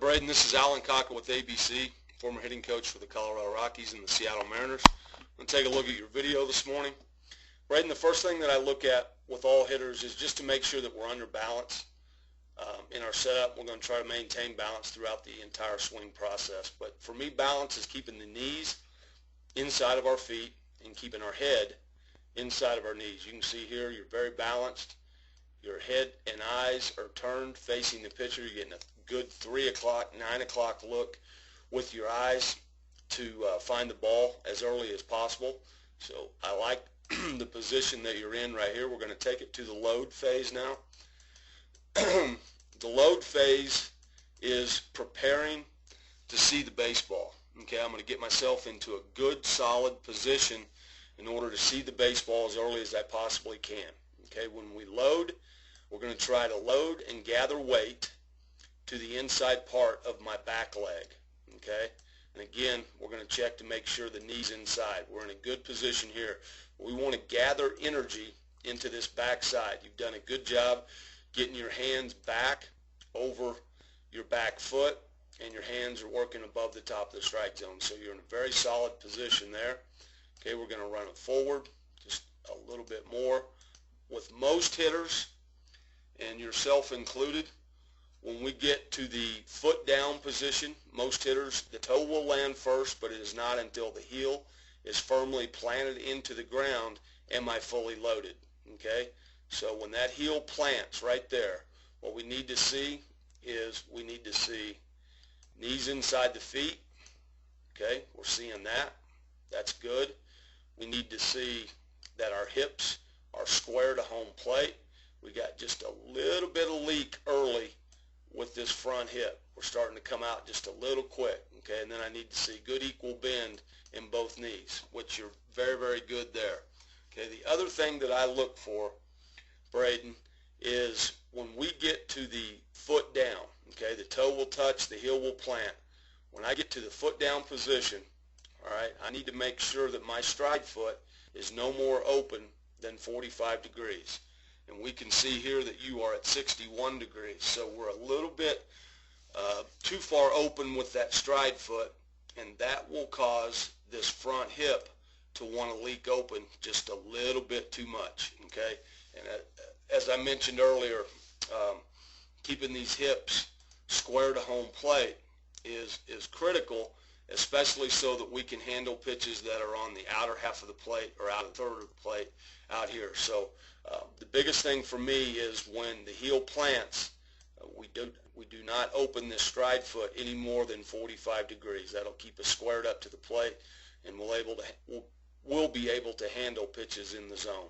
Braden. This is Alan Cocker with ABC, former hitting coach for the Colorado Rockies and the Seattle Mariners. I'm going to take a look at your video this morning. Braden, the first thing that I look at with all hitters is just to make sure that we're under balance. In our setup, we're going to try to maintain balance throughout the entire swing process. But for me, balance is keeping the knees inside of our feet and keeping our head inside of our knees. You can see here you're very balanced. Your head and eyes are turned facing the pitcher. You're getting a good 3 o'clock, 9 o'clock look with your eyes to find the ball as early as possible. So I like the position that you're in right here. We're going to take it to the load phase now. The load phase is preparing to see the baseball. Okay, I'm going to get myself into a good, solid position in order to see the baseball as early as I possibly can. Okay, when we load, we're going to try to load and gather weight to the inside part of my back leg. Okay, and again, we're going to check to make sure the knee's inside. We're in a good position here. We want to gather energy into this back side. You've done a good job getting your hands back over your back foot, and your hands are working above the top of the strike zone. So you're in a very solid position there. Okay, we're going to run it forward just a little bit more. With most hitters, and yourself included, when we get to the foot down position, most hitters, the toe will land first, but it is not until the heel is firmly planted into the ground am I fully loaded. Okay, so when that heel plants right there, what we need to see is we need to see knees inside the feet. Okay, we're seeing that. That's good. We need to see that our hips are square to home plate. We got just a little bit of leak early with this front hip. We're starting to come out just a little quick. Okay, and then I need to see good equal bend in both knees, which you're very, very good there. Okay, the other thing that I look for, Braden, is when we get to the foot down, okay, the toe will touch, the heel will plant. When I get to the foot down position, all right, I need to make sure that my stride foot is no more open than 45 degrees. And we can see here that you are at 61 degrees. So we're a little bit too far open with that stride foot, and that will cause this front hip to want to leak open just a little bit too much. Okay, and as I mentioned earlier, keeping these hips square to home plate is critical, especially so that we can handle pitches that are on the outer half of the plate or out of the third of the plate out here. So the biggest thing for me is when the heel plants, we do not open this stride foot any more than 45 degrees. That'll keep us squared up to the plate, and we'll be able to handle pitches in the zone,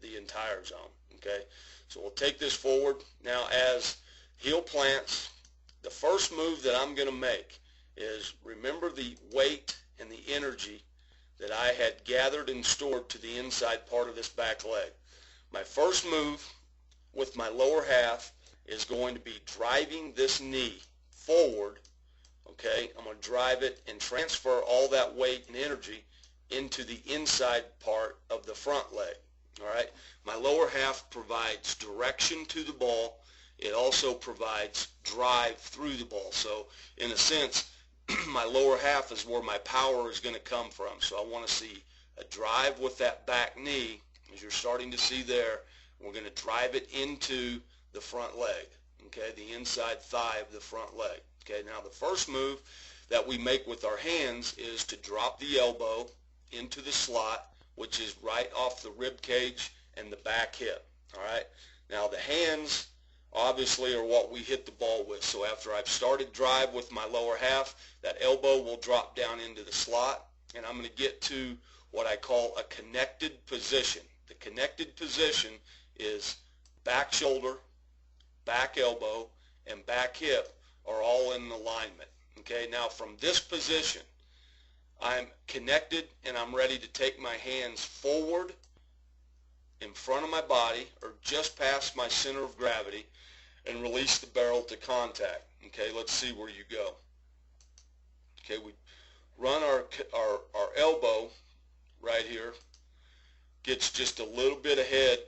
the entire zone. Okay, so we'll take this forward. Now as heel plants, the first move that I'm going to make is remember the weight and the energy that I had gathered and stored to the inside part of this back leg. My first move with my lower half is going to be driving this knee forward. Okay, I'm going to drive it and transfer all that weight and energy into the inside part of the front leg. All right, my lower half provides direction to the ball. It also provides drive through the ball. So in a sense, my lower half is where my power is going to come from. So I want to see a drive with that back knee, as you're starting to see there. We're going to drive it into the front leg, okay, the inside thigh of the front leg. Okay, now the first move that we make with our hands is to drop the elbow into the slot, which is right off the rib cage and the back hip. All right, now the hands obviously are what we hit the ball with. So after I've started drive with my lower half, that elbow will drop down into the slot, and I'm going to get to what I call a connected position. The connected position is back shoulder, back elbow, and back hip are all in alignment. Okay, now from this position, I'm connected and I'm ready to take my hands forward in front of my body or just past my center of gravity and release the barrel to contact. Okay, let's see where you go. Okay, we run our elbow right here, gets just a little bit ahead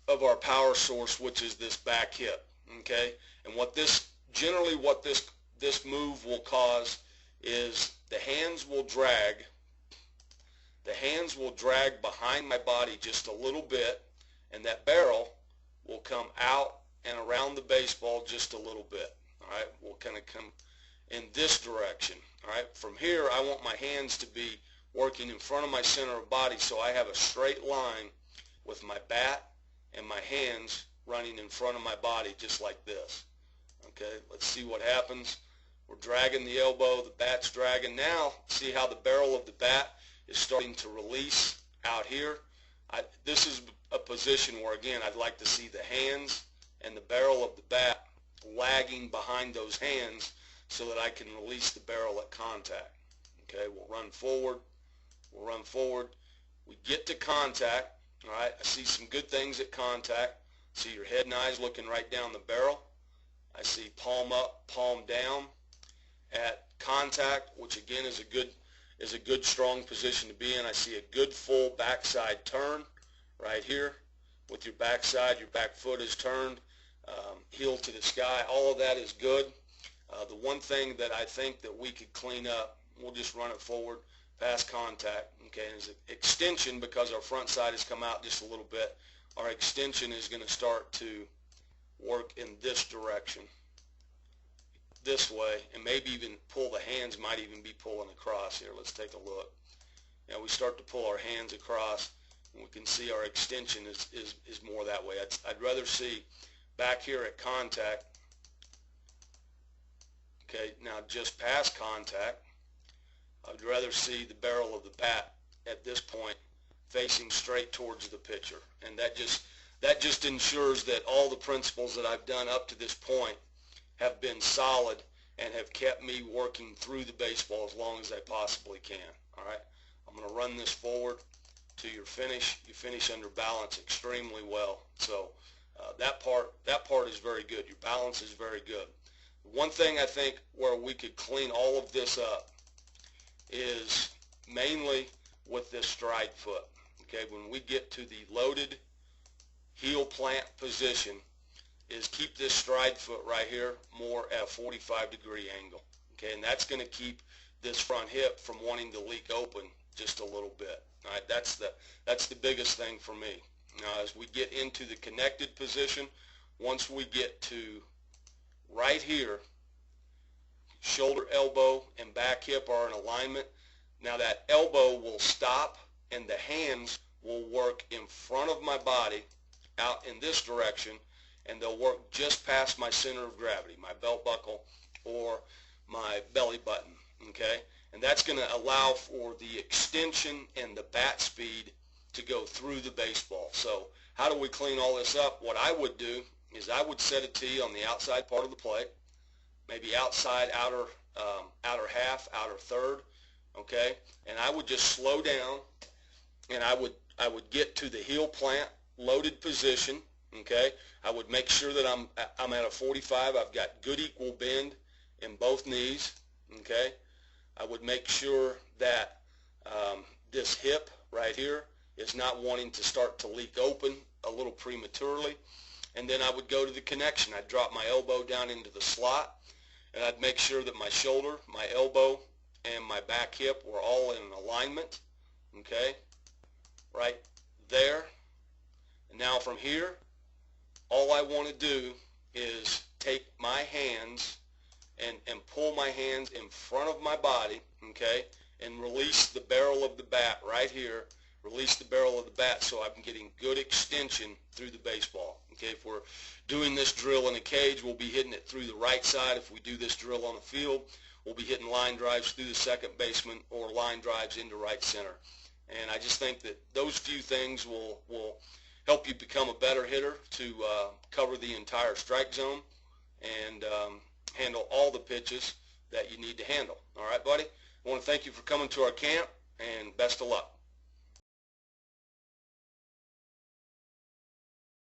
of our power source, which is this back hip. Okay, and what this generally what this move will cause is the hands will drag behind my body just a little bit, and that barrel will come out and around the baseball just a little bit. All right, we'll kind of come in this direction. All right, from here I want my hands to be working in front of my center of body, so I have a straight line with my bat and my hands running in front of my body just like this. Okay, let's see what happens. We're dragging the elbow, the bat's dragging. Now see how the barrel of the bat is starting to release out here. This is a position where, again, I'd like to see the hands and the barrel of the bat lagging behind those hands so that I can release the barrel at contact. Okay, we'll run forward. We'll run forward. We get to contact. All right, I see some good things at contact. See your head and eyes looking right down the barrel. I see palm up, palm down at contact, which again is a good strong position to be in. I see a good full backside turn right here with your backside. Your back foot is turned, heel to the sky. All of that is good. The one thing that I think that we could clean up, we'll just run it forward past contact, okay, is an extension. Because our front side has come out just a little bit, our extension is going to start to work in this direction, this way, and maybe even pull the hands, might even be pulling across here. Let's take a look. Now we start to pull our hands across, and we can see our extension is more that way. I'd rather see back here at contact, okay, now just past contact, I'd rather see the barrel of the bat at this point facing straight towards the pitcher, and that just ensures that all the principles that I've done up to this point have been solid and have kept me working through the baseball as long as I possibly can. All right, I'm going to run this forward to your finish. You finish under balance extremely well. So that part is very good. Your balance is very good. One thing I think where we could clean all of this up is mainly with this stride foot. Okay, when we get to the loaded heel plant position, is keep this stride foot right here more at a 45-degree angle. Okay, and that's going to keep this front hip from wanting to leak open just a little bit. All right, that's the biggest thing for me. Now, as we get into the connected position, once we get to right here, shoulder, elbow, and back hip are in alignment. Now that elbow will stop and the hands will work in front of my body out in this direction, and they'll work just past my center of gravity, my belt buckle or my belly button, okay? And that's going to allow for the extension and the bat speed to go through the baseball. So how do we clean all this up? What I would do is I would set a tee on the outside part of the plate, maybe outside outer half, outer third, okay? And I would just slow down, and I would get to the heel plant loaded position, okay? I would make sure that I'm at a 45. I've got good equal bend in both knees, okay? I would make sure that this hip right here is not wanting to start to leak open a little prematurely. And then I would go to the connection. I'd drop my elbow down into the slot, and I'd make sure that my shoulder, my elbow, and my back hip were all in alignment, okay, right there. And now from here, all I want to do is take my hands and pull my hands in front of my body, okay, and release the barrel of the bat right here. Release the barrel of the bat so I'm getting good extension through the baseball. Okay, if we're doing this drill in a cage, we'll be hitting it through the right side. If we do this drill on the field, we'll be hitting line drives through the second baseman or line drives into right center. And I just think that those few things will help you become a better hitter to cover the entire strike zone and handle all the pitches that you need to handle. All right, buddy? I want to thank you for coming to our camp, and best of luck.